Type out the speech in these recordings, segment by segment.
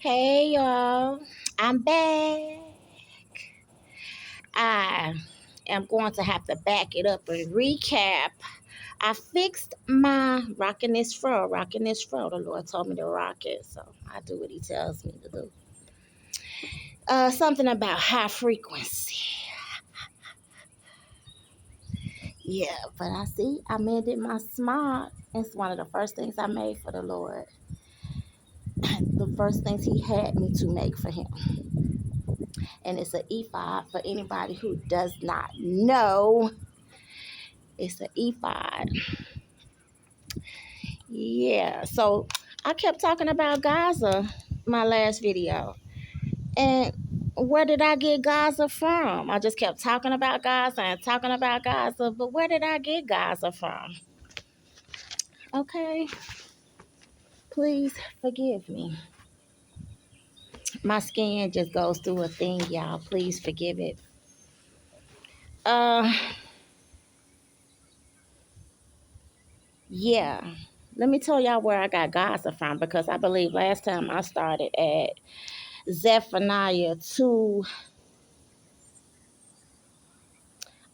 Hey y'all, I'm back. I am going to have to back it up and recap. I fixed my rocking this fro. The Lord told me to rock it, so I do what He tells me to do. Something about high frequency. Yeah, but I mended my smart. It's one of the first things I made for the Lord. The first things He had me to make for Him. And it's an ephod for anybody who does not know. It's an ephod. Yeah, so I kept talking about Gaza my last video. And where did I get Gaza from? I just kept talking about Gaza and talking about Gaza, but where did I get Gaza from? Okay, please forgive me. My skin just goes through a thing, y'all. Please forgive it. Uh, yeah. Let me tell y'all where I got Gaza from because I believe last time I started at Zephaniah 2.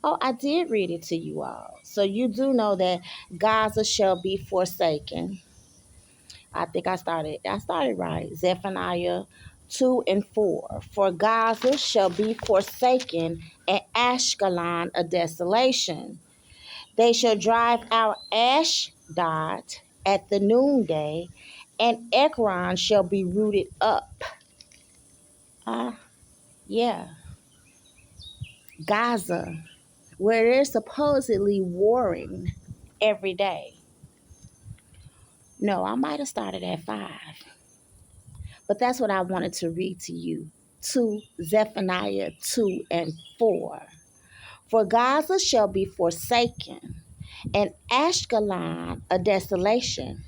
Oh, I did read it to you all. So you do know that Gaza shall be forsaken. I started right. Zephaniah 2 and 4. For Gaza shall be forsaken and Ashkelon a desolation. They shall drive out Ashdod at the noonday, and Ekron shall be rooted up. Yeah. Gaza, where they're supposedly warring every day. No, I might have started at 5, but that's what I wanted to read to you. To Zephaniah 2 and 4. For Gaza shall be forsaken, and Ashkelon a desolation,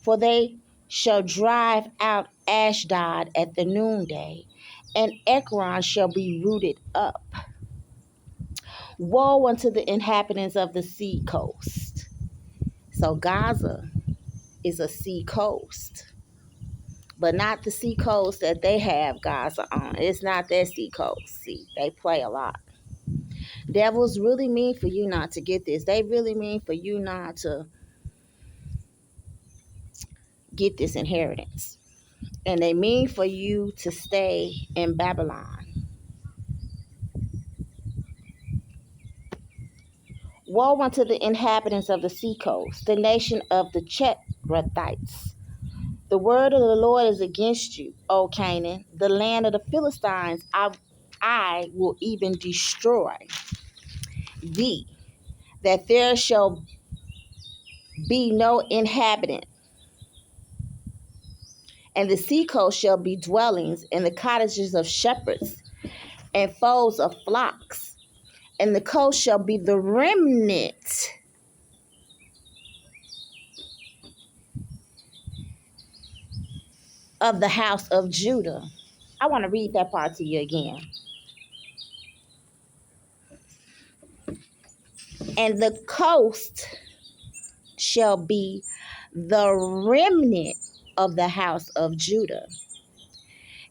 for they shall drive out Ashdod at the noonday, and Ekron shall be rooted up. Woe unto the inhabitants of the sea coast. So Gaza is a sea coast, but not the sea coast that they have Gaza on. It's not that sea coast. See, they play a lot. Devils really mean for you not to get this. They really mean for you not to get this inheritance. And they mean for you to stay in Babylon. Woe unto the inhabitants of the seacoast, the nation of the Cherethites. The word of the Lord is against you, O Canaan, the land of the Philistines. I will even destroy thee, that there shall be no inhabitant. And the seacoast shall be dwellings, and the cottages of shepherds, and folds of flocks. And the coast shall be the remnant of the house of Judah. I want to read that part to you again. And the coast shall be the remnant of the house of Judah.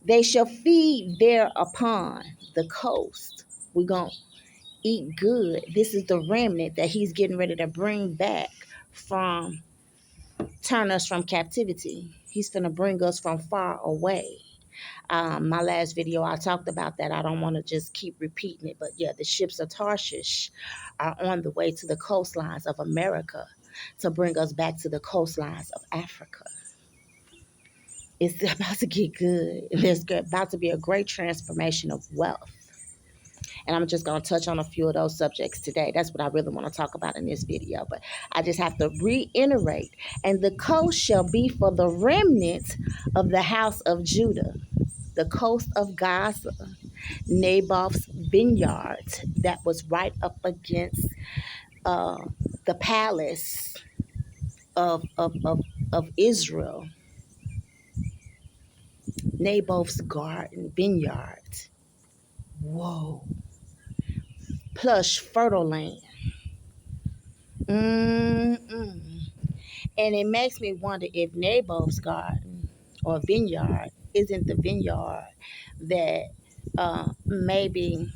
They shall feed thereupon the coast. We're going to eat good. This is the remnant that he's getting ready to bring back from, turn us from captivity. He's going to bring us from far away. My last video, I talked about that. I don't want to just keep repeating it, but yeah, the ships of Tarshish are on the way to the coastlines of America to bring us back to the coastlines of Africa. It's about to get good. There's about to be a great transformation of wealth. And I'm just going to touch on a few of those subjects today. That's what I really want to talk about in this video. But I just have to reiterate. And the coast shall be for the remnant of the house of Judah. The coast of Gaza, Naboth's vineyard that was right up against the palace of Israel. Naboth's garden, vineyard. Whoa. Plush, fertile land. And it makes me wonder if Naboth's garden or vineyard isn't the vineyard that maybe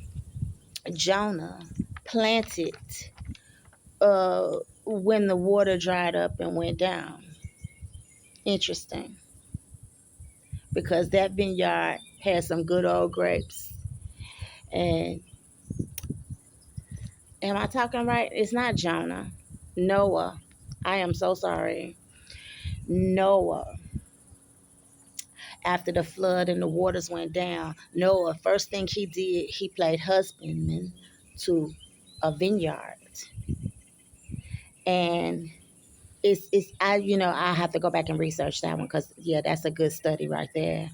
Jonah planted when the water dried up and went down? Interesting, because that vineyard had some good old grapes. And am I talking right? It's not Jonah. Noah. I am so sorry. Noah. After the flood and the waters went down, Noah, first thing he did, he played husbandman to a vineyard. And it's I have to go back and research that one, because yeah, that's a good study right there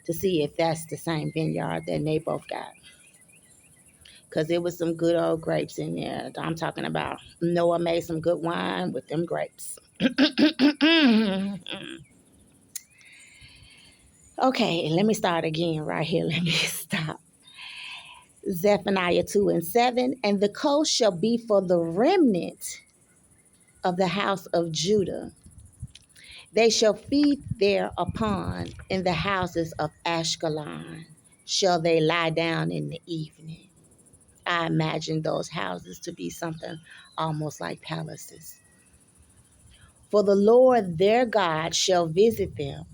to see if that's the same vineyard that they both got. Because there was some good old grapes in there. I'm talking about Noah made some good wine with them grapes. Okay, let me start again right here. Let me stop. Zephaniah 2 and 7. And the coast shall be for the remnant of the house of Judah. They shall feed thereupon in the houses of Ashkelon. Shall they lie down in the evening? I imagine those houses to be something almost like palaces. For the Lord their God shall visit them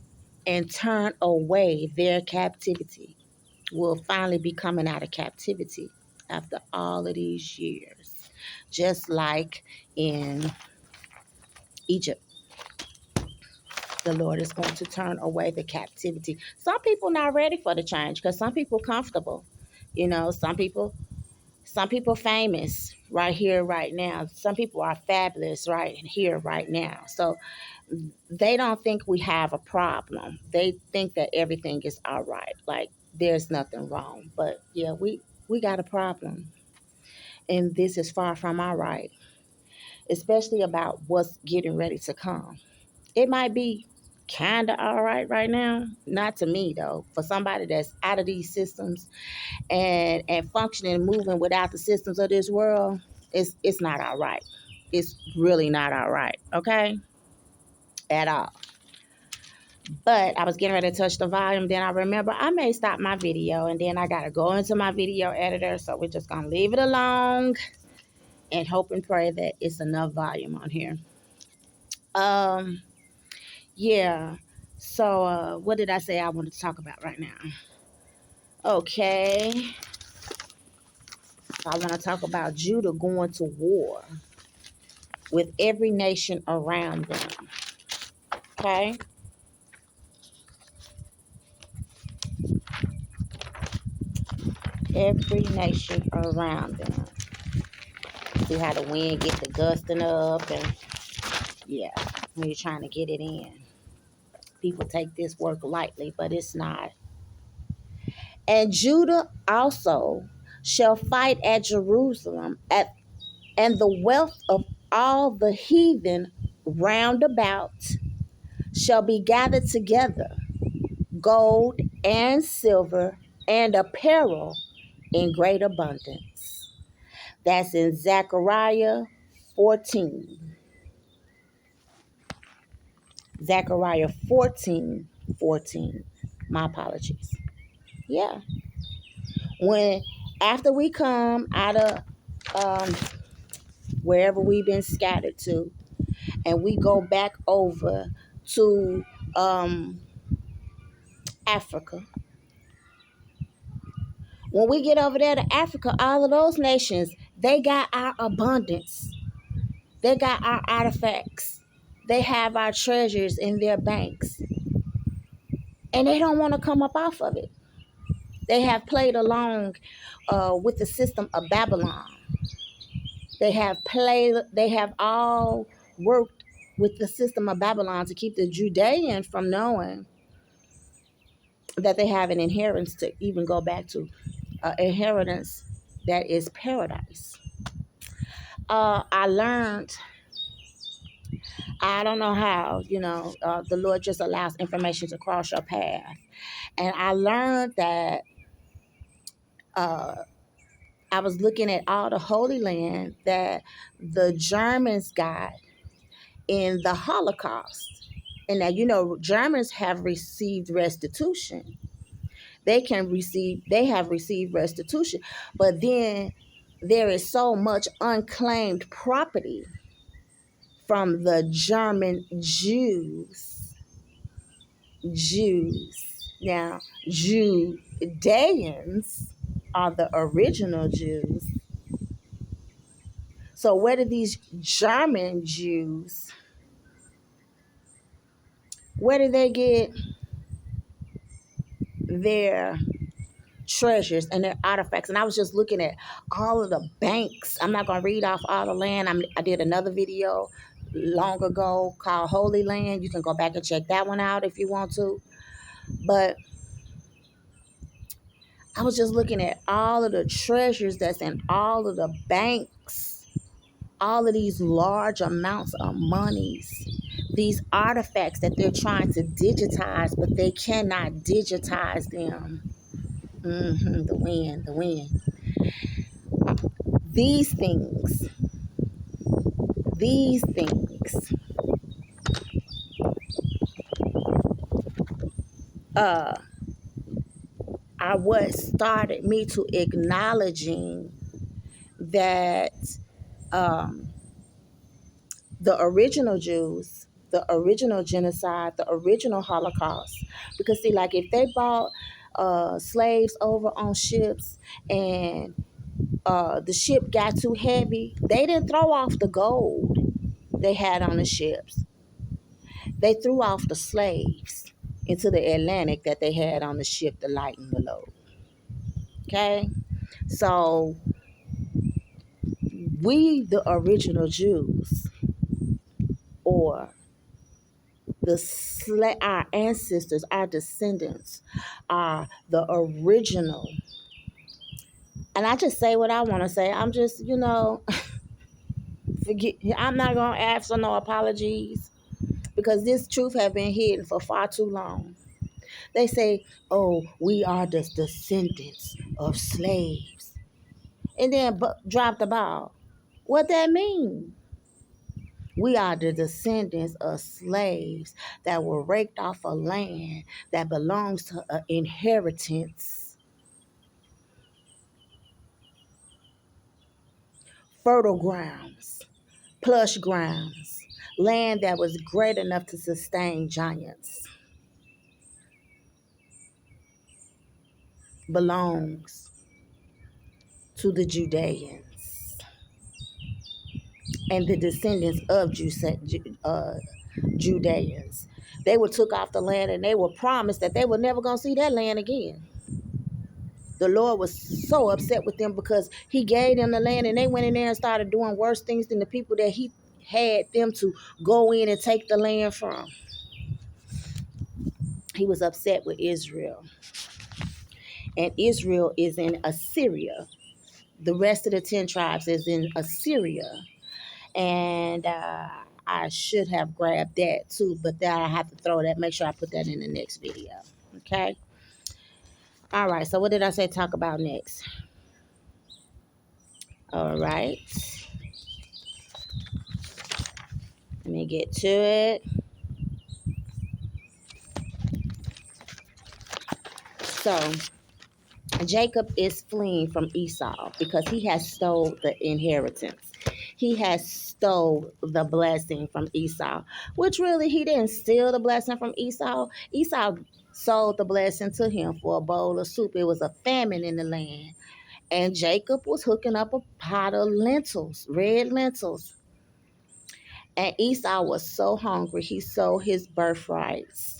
and turn away their captivity. We'll finally be coming out of captivity after all of these years, just like in Egypt. The Lord is going to turn away the captivity. Some people not ready for the change, because some people comfortable. Some people famous right here, right now. Some people are fabulous right here, right now. So they don't think we have a problem. They think that everything is all right. Like there's nothing wrong. But yeah, we got a problem. And this is far from all right, especially about what's getting ready to come. It might be kind of all right now. Not to me, though. For somebody that's out of these systems and functioning and moving without the systems of this world, it's not all right. It's really not all right, okay? At all. But I was getting ready to touch the volume. Then I remember I may stop my video, and then I got to go into my video editor. So we're just going to leave it alone and hope and pray that it's enough volume on here. Um, yeah. So what did I say I wanted to talk about right now? Okay. So I want to talk about Judah going to war with every nation around them. Okay. Every nation around them. See how the wind gets the gusting up, and yeah, when you're trying to get it in. People take this work lightly, but it's not. And Judah also shall fight at Jerusalem, and the wealth of all the heathen round about shall be gathered together, gold and silver and apparel in great abundance. That's in Zechariah 14. Zechariah 14:14. My apologies. Yeah. When after we come out of um, wherever we've been scattered to, and we go back over to Africa. When we get over there to Africa, all of those nations, they got our abundance. They got our artifacts. They have our treasures in their banks. And they don't want to come up off of it. They have played along with the system of Babylon. They have all worked with the system of Babylon to keep the Judean from knowing that they have an inheritance to even go back to, inheritance that is paradise. I learned, I don't know how, the Lord just allows information to cross your path. And I learned that uh, I was looking at all the Holy Land that the Germans got in the Holocaust. And now, Germans have received restitution. They have received restitution. But then there is so much unclaimed property from the German Jews. Now, Judeans are the original Jews. So where did these German Jews, where did they get their treasures and their artifacts? And I was just looking at all of the banks. I'm not going to read off all the land. I did another video long ago called Holy Land. You can go back and check that one out if you want to. But I was just looking at all of the treasures that's in all of the banks, all of these large amounts of monies, these artifacts that they're trying to digitize, but they cannot digitize them. The wind. These things are what started me to acknowledging that the original Jews, the original genocide, the original Holocaust. Because see, like if they bought slaves over on ships and the ship got too heavy, they didn't throw off the gold they had on the ships. They threw off the slaves into the Atlantic that they had on the ship to lighten the load. Okay? So we, the original Jews, or our ancestors, our descendants, are the original. And I just say what I want to say. I'm just, forget. I'm not gonna ask for no apologies because this truth has been hidden for far too long. They say, "Oh, we are the descendants of slaves," and then drop the ball. What that mean? We are the descendants of slaves that were raked off a land that belongs to an inheritance. Fertile grounds, plush grounds, land that was great enough to sustain giants. Belongs to the Judeans and the descendants of Judeans. They were took off the land and they were promised that they were never going to see that land again. The Lord was so upset with them because he gave them the land and they went in there and started doing worse things than the people that he had them to go in and take the land from. He was upset with Israel. And Israel is in Assyria. The rest of the 10 tribes is in Assyria. And I should have grabbed that too, but then I have to throw that. Make sure I put that in the next video. Okay? All right, so what did I say talk about next? All right. Let me get to it. So, Jacob is fleeing from Esau because he has stole the inheritance. He has stole the blessing from Esau, which really he didn't steal the blessing from Esau. Esau sold the blessing to him for a bowl of soup. It was a famine in the land. And Jacob was hooking up a pot of lentils, red lentils. And Esau was so hungry, he sold his birthrights.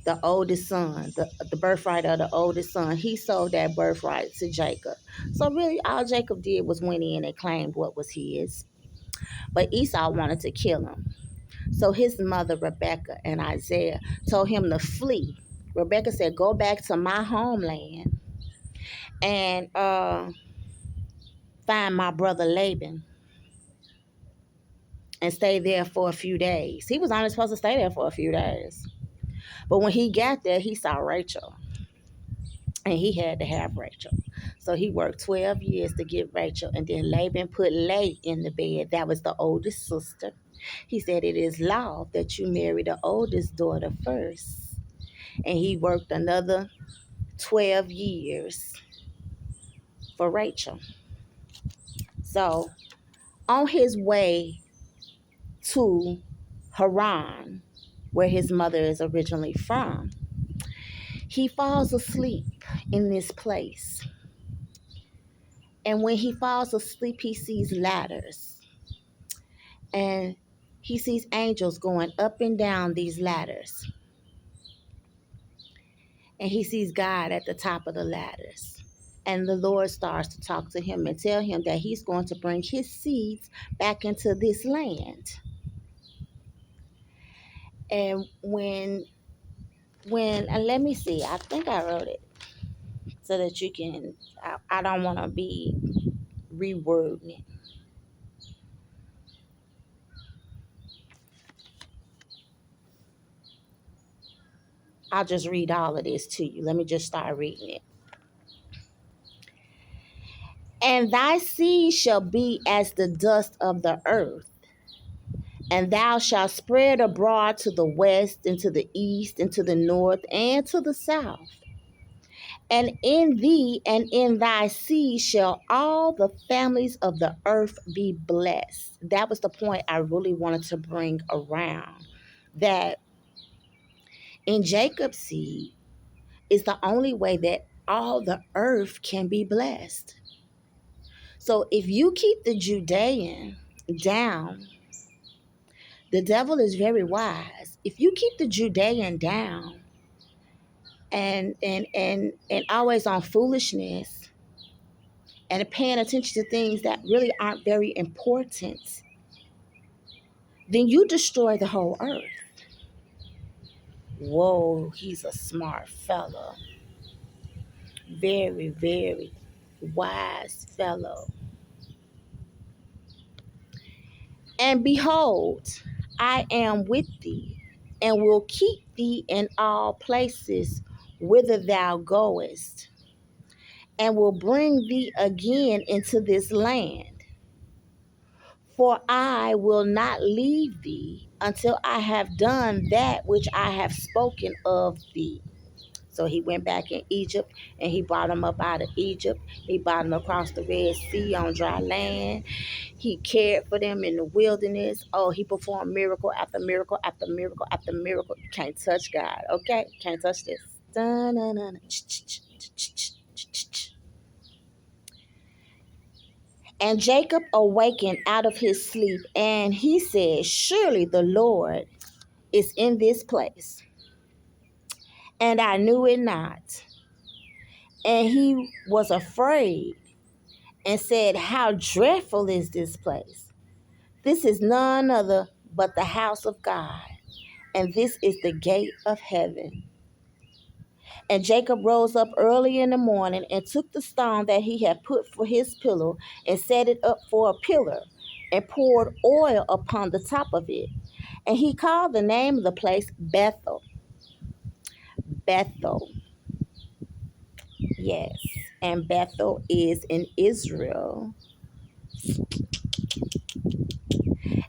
The oldest son, the birthright of the oldest son, he sold that birthright to Jacob. So really all Jacob did was went in and claimed what was his. But Esau wanted to kill him. So his mother, Rebekah, and Isaiah told him to flee. Rebekah said, go back to my homeland and find my brother Laban and stay there for a few days. He was only supposed to stay there for a few days. But when he got there, he saw Rachel. And he had to have Rachel. So he worked 12 years to get Rachel. And then Laban put Leah in the bed. That was the oldest sister. He said, it is law that you marry the oldest daughter first. And he worked another 12 years for Rachel. So on his way to Haran, where his mother is originally from, he falls asleep in this place. And when he falls asleep, he sees ladders. And he sees angels going up and down these ladders. And he sees God at the top of the ladders. And the Lord starts to talk to him and tell him that he's going to bring his seeds back into this land. And when let me see, I think I wrote it so that you can, I don't want to be rewording it. I'll just read all of this to you. Let me just start reading it. And thy seed shall be as the dust of the earth, and thou shalt spread abroad to the west, and to the east, and to the north, and to the south. And in thee and in thy seed shall all the families of the earth be blessed. That was the point I really wanted to bring around. That in Jacob's seed is the only way that all the earth can be blessed. So if you keep the Judean down, the devil is very wise. If you keep the Judean down and always on foolishness and paying attention to things that really aren't very important, then you destroy the whole earth. Whoa, he's a smart fellow. Very, very wise fellow. And behold, I am with thee, and will keep thee in all places whither thou goest, and will bring thee again into this land. For I will not leave thee until I have done that which I have spoken of thee. So he went back in Egypt, and he brought them up out of Egypt. He brought them across the Red Sea on dry land. He cared for them in the wilderness. Oh, he performed miracle after miracle after miracle after miracle. You can't touch God, okay? Can't touch this. And Jacob awakened out of his sleep, and he said, surely the Lord is in this place, and I knew it not. And he was afraid and said, how dreadful is this place? This is none other but the house of God, and this is the gate of heaven. And Jacob rose up early in the morning and took the stone that he had put for his pillow and set it up for a pillar and poured oil upon the top of it. And he called the name of the place Bethel. Bethel. Yes. And Bethel is in Israel.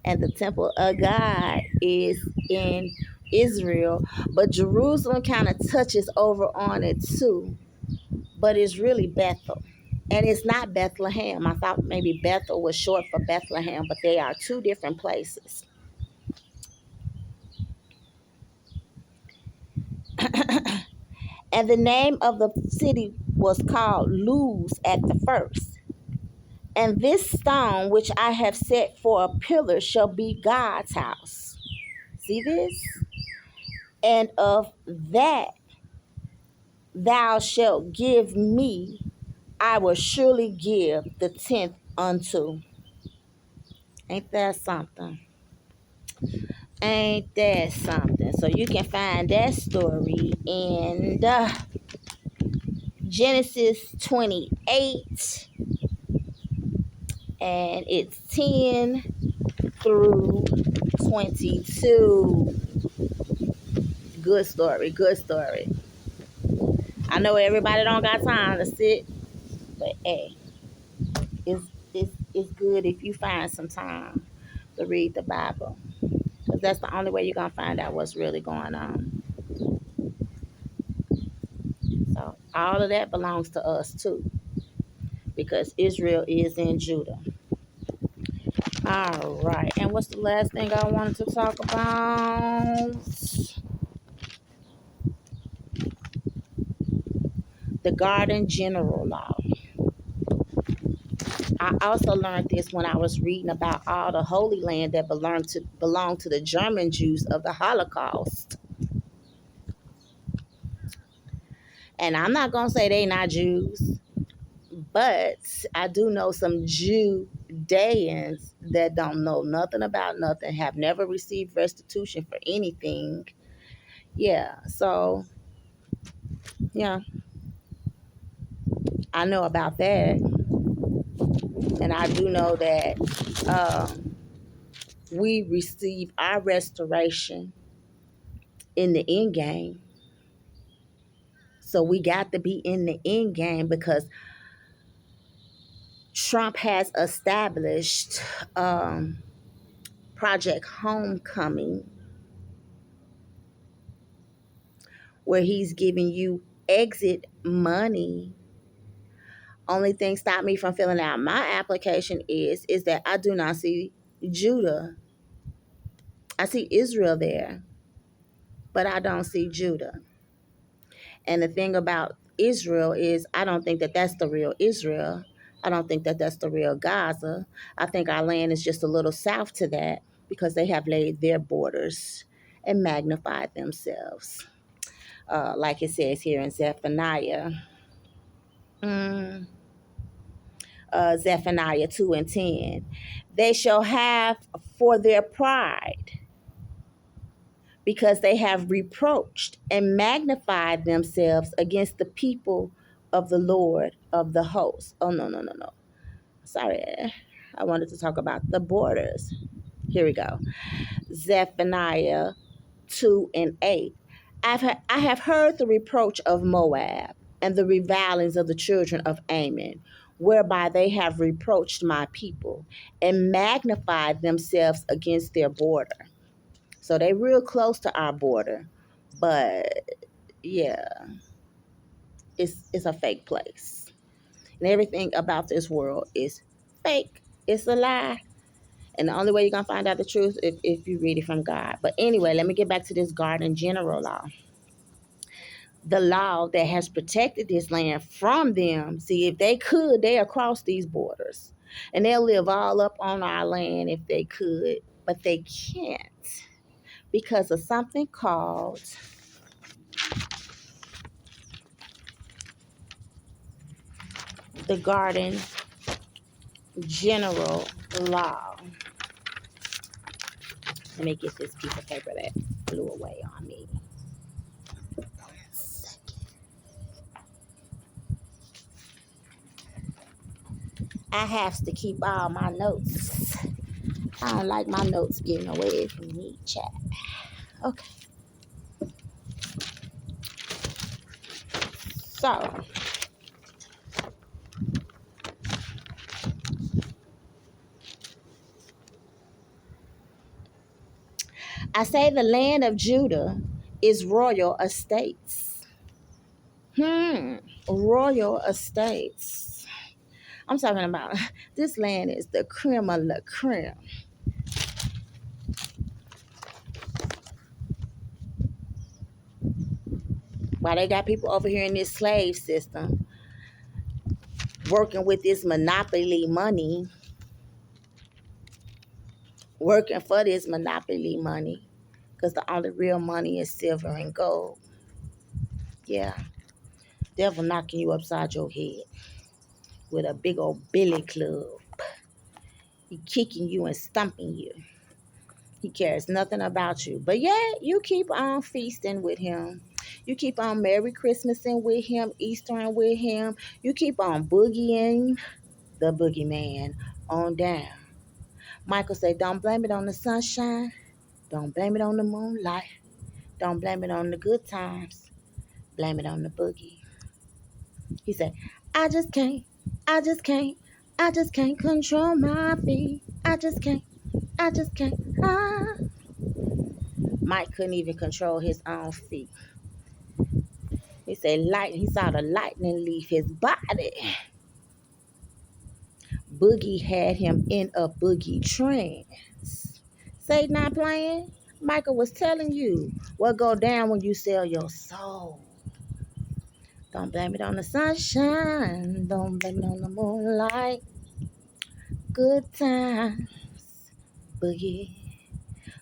And the temple of God is in Israel. But Jerusalem kind of touches over on it too. But it's really Bethel. And it's not Bethlehem. I thought maybe Bethel was short for Bethlehem, but they are two different places. And the name of the city was called Luz at the first. And this stone which I have set for a pillar shall be God's house. See this? And of that thou shalt give me, I will surely give the 10th unto. Ain't that something? Ain't that something? So you can find that story in Genesis 28, and it's 10 through 22. Good story, good story. I know everybody don't got time to sit, but hey, it's good if you find some time to read the Bible, because that's the only way you're going to find out what's really going on. So all of that belongs to us too, because Israel is in Judah. All right. And what's the last thing I wanted to talk about? The Garden General Law. I also learned this when I was reading about all the Holy Land that belonged to the German Jews of the Holocaust. And I'm not going to say they not Jews, but I do know some Judeans that don't know nothing about nothing, have never received restitution for anything. Yeah, so, yeah, I know about that. And I do know that we receive our restoration in the end game. So we got to be in the end game, because Trump has established Project Homecoming, where he's giving you exit money. Only thing stop me from filling out my application is that I do not see Judah. I see Israel there, but I don't see Judah. And the thing about Israel is, I don't think that that's the real Israel. I don't think that that's the real Gaza. I think our land is just a little south to that, because they have laid their borders and magnified themselves. Like it says here in Zephaniah. Mm, Zephaniah 2 and 10. They shall have for their pride, because they have reproached and magnified themselves against the people of the Lord of the hosts. Oh, no, no, no, no. Sorry. I wanted to talk about the borders. Here we go. Zephaniah 2 and 8. I have heard the reproach of Moab and the revilings of the children of Ammon, whereby they have reproached my people and magnified themselves against their border. So they real close to our border, but yeah, it's a fake place. And everything about this world is fake. It's a lie. And the only way you're going to find out the truth is if you read it from God. But anyway, let me get back to this Garden General Law. The law that has protected this land from them. See, if they could, they'll cross these borders. And they'll live all up on our land if they could. But they can't, because of something called the Garden General Law. Let me get this piece of paper that flew away on me. I have to keep all my notes. I don't like my notes getting away from me, chat. Okay. So, I say the land of Judah is royal estates. Royal estates. I'm talking about this land is the creme of la creme. While they got people over here in this slave system working with this monopoly money, working for this monopoly money, because the only real money is silver and gold. Yeah, devil knocking you upside your head with a big old billy club. He kicking you and stumping you. He cares nothing about you. But yeah, you keep on feasting with him. You keep on Merry Christmasing with him, Eastering with him. You keep on boogieing the boogeyman on down. Michael said, don't blame it on the sunshine. Don't blame it on the moonlight. Don't blame it on the good times. Blame it on the boogie. He said, I just can't, I just can't, I just can't control my feet. I just can't. I just can't. Mike couldn't even control his own feet. He said light. He saw the lightning leave his body. Boogie had him in a boogie trance. Say not playing. Michael was telling you what go down when you sell your soul. Don't blame it on the sunshine. Don't blame it on the moonlight. Good times, Boogie.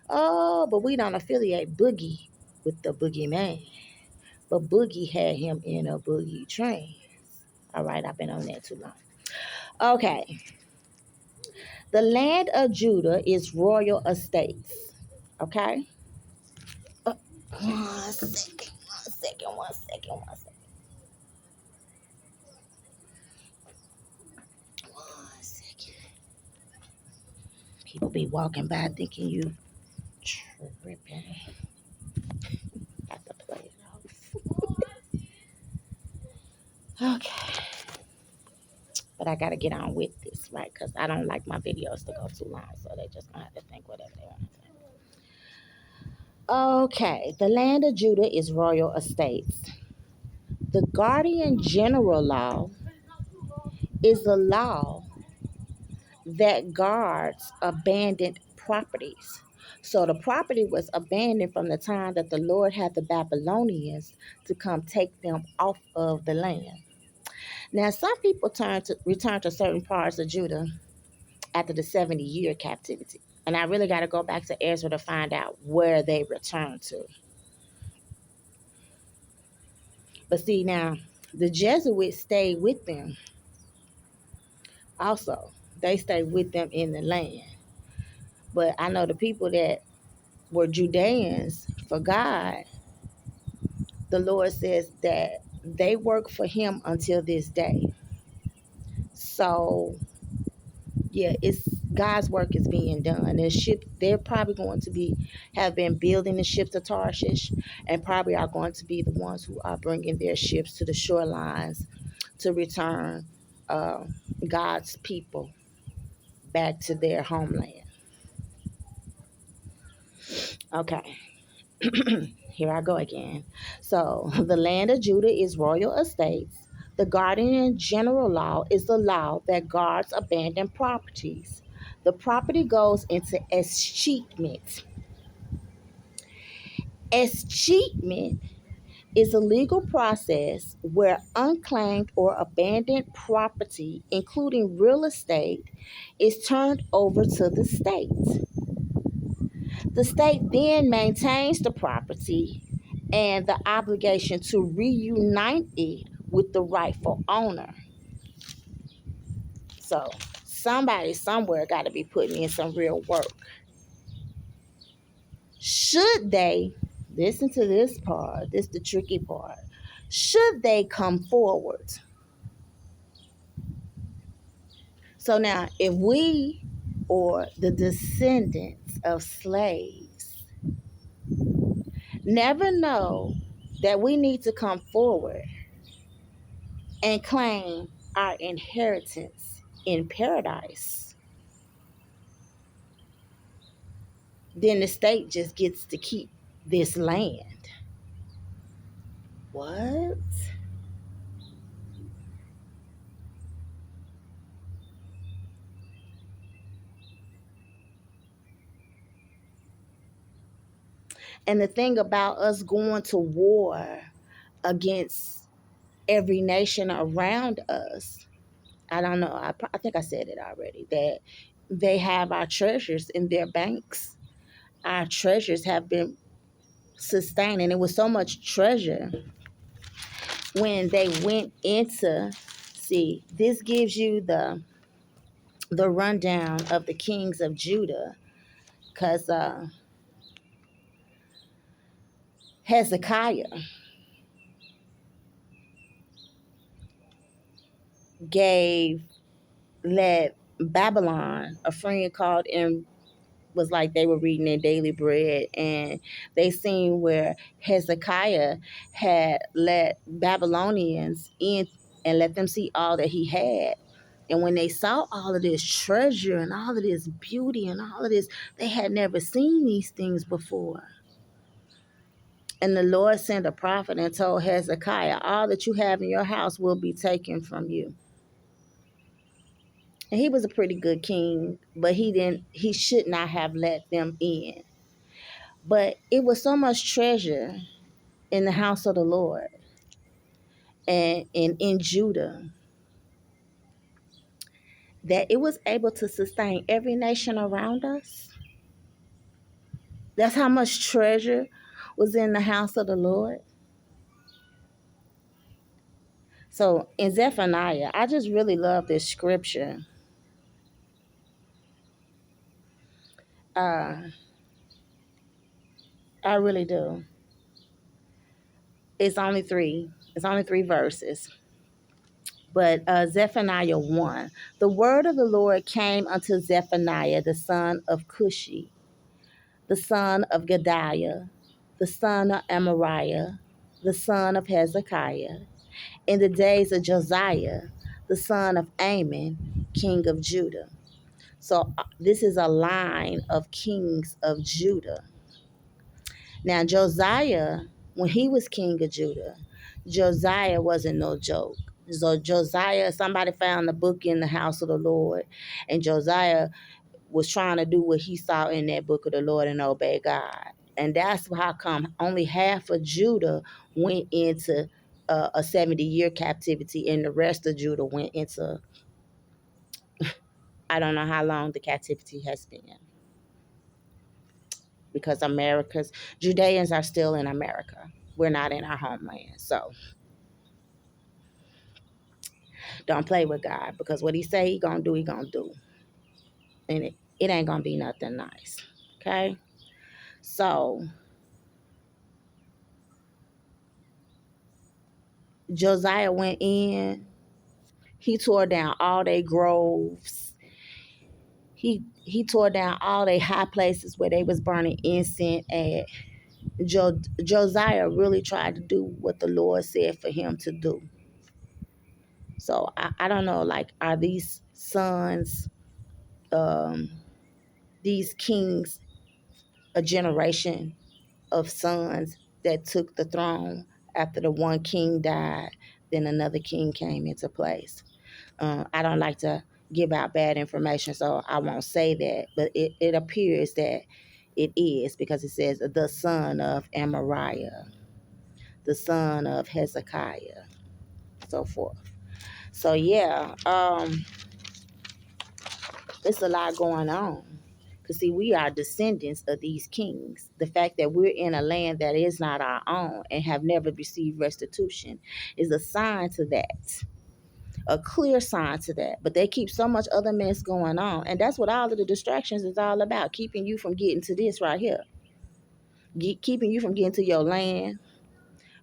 Oh, but we don't affiliate Boogie with the boogeyman. But Boogie had him in a boogie train. All right, I've been on that too long. Okay. The land of Judah is royal estates. Okay? Uh, one second, one second, one second, one second. One second. People be walking by thinking you tripping. Have to play it off. Okay. But I got to get on with this, right? Because I don't like my videos to go too long. So they just going to have to think whatever they want to think. Okay. The land of Judah is royal estates. The guardian general law is a law that guards abandoned properties. So the property was abandoned from the time that the Lord had the Babylonians to come take them off of the land. Now, some people return to certain parts of Judah after the 70-year captivity. And I really got to go back to Ezra to find out where they returned to. But see, now, the Jesuits stayed with them also. They stayed with them in the land. But I know the people that were Judeans for God, the Lord says that they work for him until this day. So yeah, it's God's work is being done. The ship, they're probably going to have been building the ships to Tarshish, and probably are going to be the ones who are bringing their ships to the shorelines to return uh, God's people back to their homeland. Okay. Here I go again. So, the land of Judah is royal estates. The guardian general law is the law that guards abandoned properties. The property goes into escheatment. Escheatment is a legal process where unclaimed or abandoned property, including real estate, is turned over to the state. The state then maintains the property and the obligation to reunite it with the rightful owner. So somebody somewhere got to be putting in some real work. Should they, listen to this part, this is the tricky part, should they come forward? So now, if we or the descendants of slaves never know that we need to come forward and claim our inheritance in paradise, then the state just gets to keep this land. What? And the thing about us going to war against every nation around us, I don't know, I think I said it already, that they have our treasures in their banks. Our treasures have been sustained, and it was so much treasure when they went into, see, this gives you the rundown of the kings of Judah, because Hezekiah let Babylon, a friend called and was like they were reading their daily bread, and they seen where Hezekiah had let Babylonians in and let them see all that he had And when they saw all of this treasure and all of this beauty and all of this, they had never seen these things before. And the Lord sent a prophet and told Hezekiah, all that you have in your house will be taken from you. And he was a pretty good king, but he should not have let them in. But it was so much treasure in the house of the Lord and in Judah that it was able to sustain every nation around us. That's how much treasure was in the house of the Lord. So in Zephaniah, I just really love this scripture. Uh, I really do. It's only three. It's only three verses. But Zephaniah 1. The word of the Lord came unto Zephaniah, the son of Cushi, the son of Gedaliah, the son of Amariah, the son of Hezekiah, in the days of Josiah, the son of Amon, king of Judah. So this is a line of kings of Judah. Now Josiah, when he was king of Judah, Josiah wasn't no joke. So Josiah, somebody found the book in the house of the Lord, and Josiah was trying to do what he saw in that book of the Lord and obey God. And that's how come only half of Judah went into a 70-year captivity, and the rest of Judah went into, I don't know how long the captivity has been. Because Judeans are still in America. We're not in our homeland. So don't play with God, because what he say he gonna do, he gonna do. And it ain't gonna be nothing nice. Okay? So Josiah went in, he tore down all their groves. He tore down all their high places where they was burning incense at. Josiah really tried to do what the Lord said for him to do. So I don't know, like, are these sons, these kings, a generation of sons that took the throne after the one king died, then another king came into place? I don't like to give out bad information, so I won't say that, but it appears that it is, because it says the son of Amariah, the son of Hezekiah, so forth. So yeah, there's a lot going on. Because see, we are descendants of these kings. The fact that we're in a land that is not our own and have never received restitution is a sign to that. A clear sign to that. But they keep so much other mess going on. And that's what all of the distractions is all about. Keeping you from getting to this right here. Keeping you from getting to your land.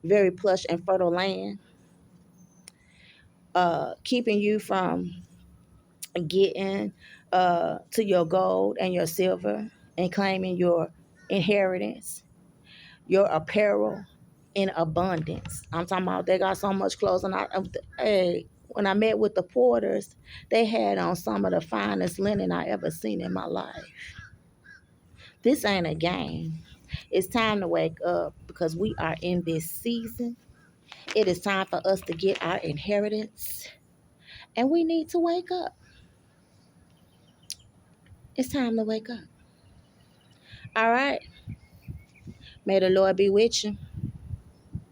Very plush and fertile land. Keeping you from getting to your gold and your silver and claiming your inheritance, your apparel in abundance. I'm talking about they got so much clothes. And when I met with the porters, they had on some of the finest linen I ever seen in my life. This ain't a game. It's time to wake up, because we are in this season. It is time for us to get our inheritance, and we need to wake up. It's time to wake up. All right. May the Lord be with you.